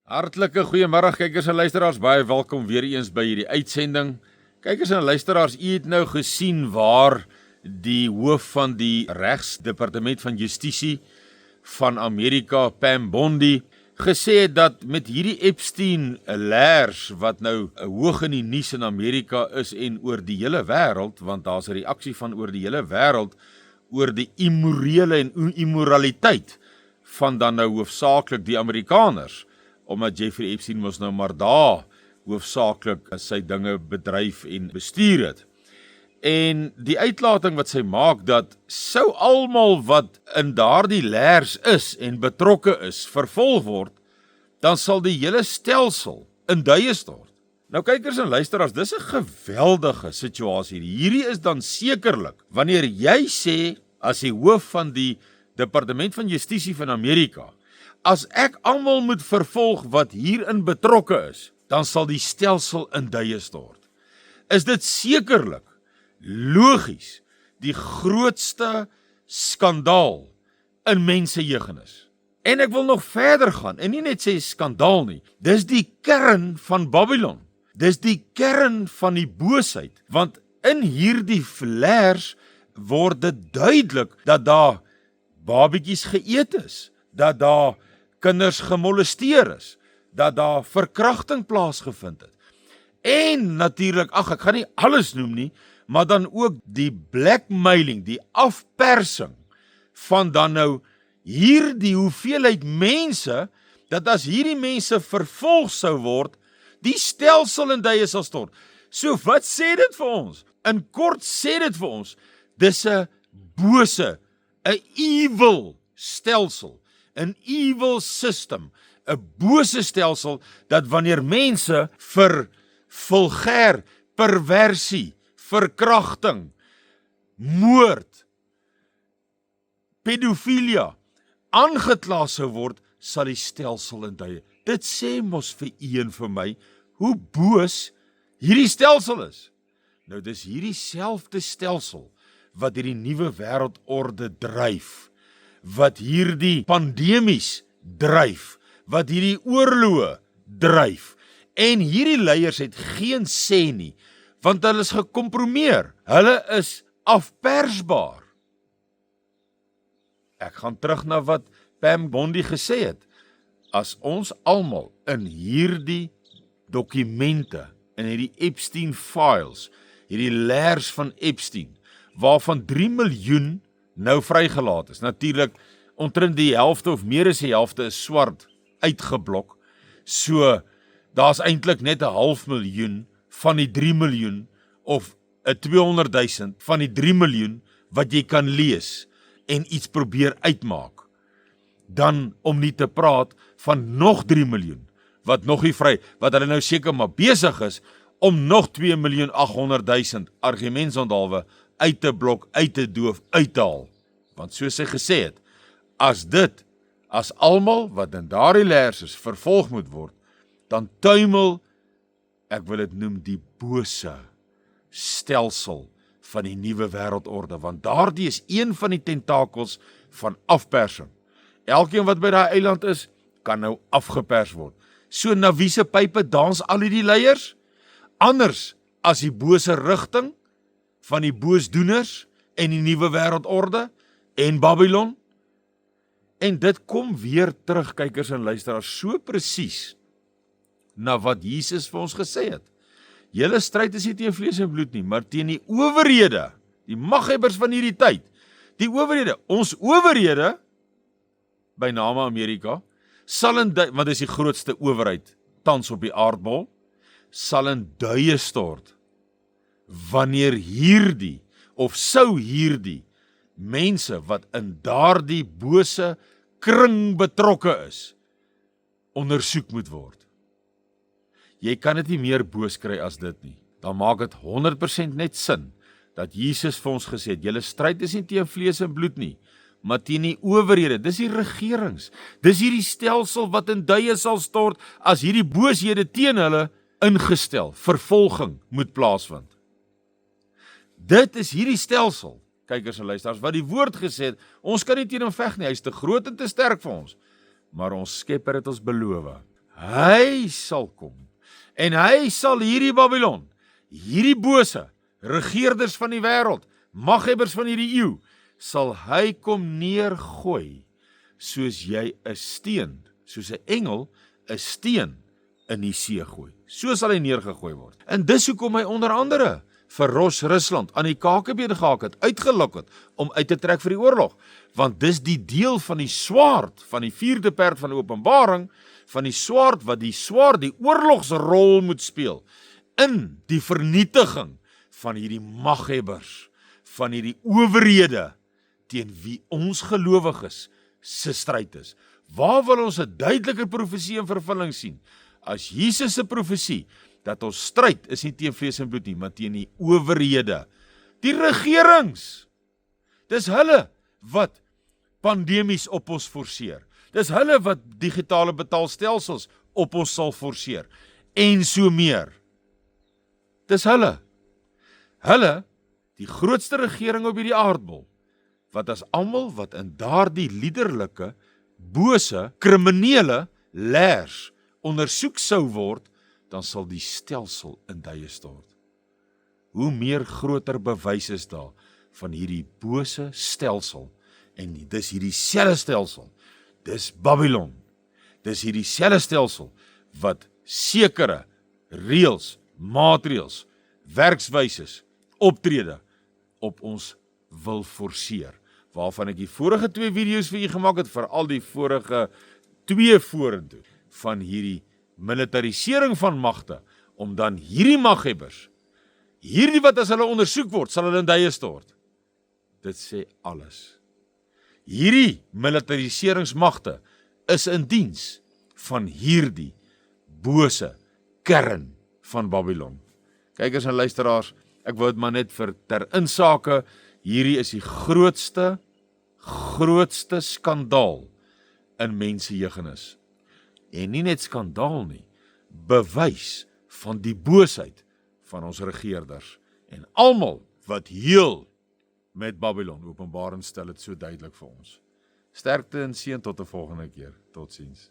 Hartlike goeiemôre kykers en luisteraars, baie welkom weer eens by hierdie uitsending. Kykers en luisteraars, u het nou gesien waar die hoof van die regsdepartement van justisie van Amerika, Pam Bondi, gesê het dat met hierdie Epstein-lers wat nou hoog in die nuus in Amerika is en oor die hele wêreld, want daar's 'n reaksie van oor die hele wêreld oor die immorele en immoraliteit van dan nou hoofsaaklik die Amerikaners, omdat Jeffrey Epstein mos nou maar daar hoofsaaklik sy dinge bedryf en bestuur het. En die uitlating wat sy maak dat sou almal wat in daardie lers is en betrokke is, vervolg word, dan sal die hele stelsel in duie stort. Nou kykers en luisteraars, dis 'n geweldige situasie. Hierdie is dan sekerlik, wanneer jy sê, as die hoof van die Departement van Justisie van Amerika, as ek almal moet vervolg wat hierin betrokke is, dan sal die stelsel in duie stort. Is dit sekerlik logies die grootste skandaal in mensejeugenis? En ek wil nog verder gaan en nie net sê skandaal nie. Dis die kern van Babylon. Dis die kern van die boosheid, want in hierdie lers word dit duidelik dat daar babetjies geëet is, dat daar kinders gemolesteer is, dat daar verkrachting plaasgevind het. En natuurlik, ek gaan nie alles noem nie, maar dan ook die blackmailing, die afpersing van dan nou hierdie hoeveelheid mense, dat as hierdie mense vervolg sou word, die stelsel in duie sal stort. So wat sê dit vir ons? In kort sê dit vir ons, dis 'n bose, 'n evil stelsel, 'n evil system, 'n bose stelsel, dat wanneer mense vir vulgêr, perversie, verkrachting, moord, pedofilia aangekla sou word, sal die stelsel in duie. Dit sê mos vir u en vir my, hoe boos hierdie stelsel is. Nou dis hierdie selfde stelsel wat hierdie nuwe wêreldorde dryf, wat hierdie pandemies dryf, wat hierdie oorloë dryf. En hierdie leiers het geen sê nie, want hulle is gekompromeer. Hulle is afpersbaar. Ek gaan terug na wat Pam Bondi gesê het. As ons almal in hierdie dokumente, in hierdie Epstein files, hierdie lers van Epstein, waarvan 3 miljoen nou vrygelaat is. Natuurlik, omtrent die helfte of meer as die helfte is swart uitgeblok. So, daar's eintlik net 'n half miljoen van die 3 miljoen of 'n 200 000 van die 3 miljoen wat jy kan lees en iets probeer uitmaak. Dan om nie te praat van nog 3 miljoen wat nog nie vry, wat hulle nou seker maar besig is om nog 2.800.000 argumentsondhalwe uit te blok, uit te doof, uit te haal. Want soos sy gesê het, as almal wat in daardie lers is vervolg moet word, dan tuimel, ek wil dit noem, die bose stelsel van die nuwe wêreldorde, want daardie is een van die tentakels van afpersing. Elkeen wat by daai eiland is, kan nou afgepers word. So na wie se pype dans al die leiers? Anders as die bose rigting van die boosdoeners en die nuwe wêreldorde en Babylon. En dit kom weer terug, kykers en luisteraars, so presies na wat Jesus vir ons gesê het. Julle stryd is nie teen vlees en bloed nie, maar teen die owerhede, die maghebbers van hierdie tyd. Die owerhede, ons owerhede, by name Amerika, sal want dit is die grootste owerheid tans op die aardbol, sal in duie stort, wanneer hierdie, of sou hierdie, mense wat in daardie bose kring betrokke is, ondersoek moet word. Jy kan dit nie meer boos kry as dit nie. Dan maak dit 100% net sin, dat Jesus vir ons gesê het, julle stryd is nie teen vlees en bloed nie, maar teen die owerhede, dis die regerings, dis hierdie stelsel wat in duie sal stort, as hierdie booshede teen hulle ingestel, vervolging moet plaasvind. Dit is hierdie stelsel, kykers en luisteraars, wat die woord gesê het, ons kan nie teen hom veg nie, hy is te groot en te sterk vir ons, maar ons Skepper het ons beloof, hy sal kom en hy sal hierdie Babylon, hierdie bose regeerders van die wêreld, maghebbers van hierdie eeu, sal hy kom neergooi soos jy 'n steen, soos 'n engel 'n steen in die see gooi. So sal hy neergegooi word. En dis hoekom hy onder andere vir Rusland aan die kakebeen gehak het, uitgelok het om uit te trek vir die oorlog. Want dis die deel van die swaard, van die 4de perd van die Openbaring, van die swaard wat die oorlogsrol moet speel in die vernietiging van hierdie maghebbers, van hierdie owerhede teen wie ons gelowiges se stryd is. Waar wil ons 'n duideliker profesie in vervulling sien? As Jesus se profesie dat ons stryd is nie teen vlees en bloed nie, maar teen die owerhede, die regerings. Dis hulle wat pandemies op ons forceer. Dis hulle wat digitale betaalstelsels op ons sal forceer en so meer. Dis hulle. Hulle, die grootste regering op hierdie aardbol, wat as almal wat in daardie liderlike, bose, kriminele leers ondersoek sou word, dan sal die stelsel in duie stort. Hoe meer groter bewys is daar van hierdie bose stelsel, en dis hierdie selfde stelsel, dis Babylon, dis hierdie selfde stelsel, wat sekere reëls, maatreëls, werkswyses, optrede op ons wil forceer, waarvan ek die vorige 2 video's vir u gemaak het, veral die vorige 2 vorentoe, van hierdie militarisering van magte, om dan hierdie maghebbers, hierdie wat as hulle ondersoek word, sal hulle in duie stort. Dit sê alles. Hierdie militariseringsmagte is in diens van hierdie bose kern van Babylon. Kykers en luisteraars, ek wou dit maar net vir ter insake, hierdie is die grootste skandaal in mensejeugenis. En nie net skandaal nie, bewys van die boosheid van ons regeerders. En almal wat heel met Babylon, Openbaring stel dit so duidelik vir ons. Sterkte en seën tot 'n volgende keer. Totsiens.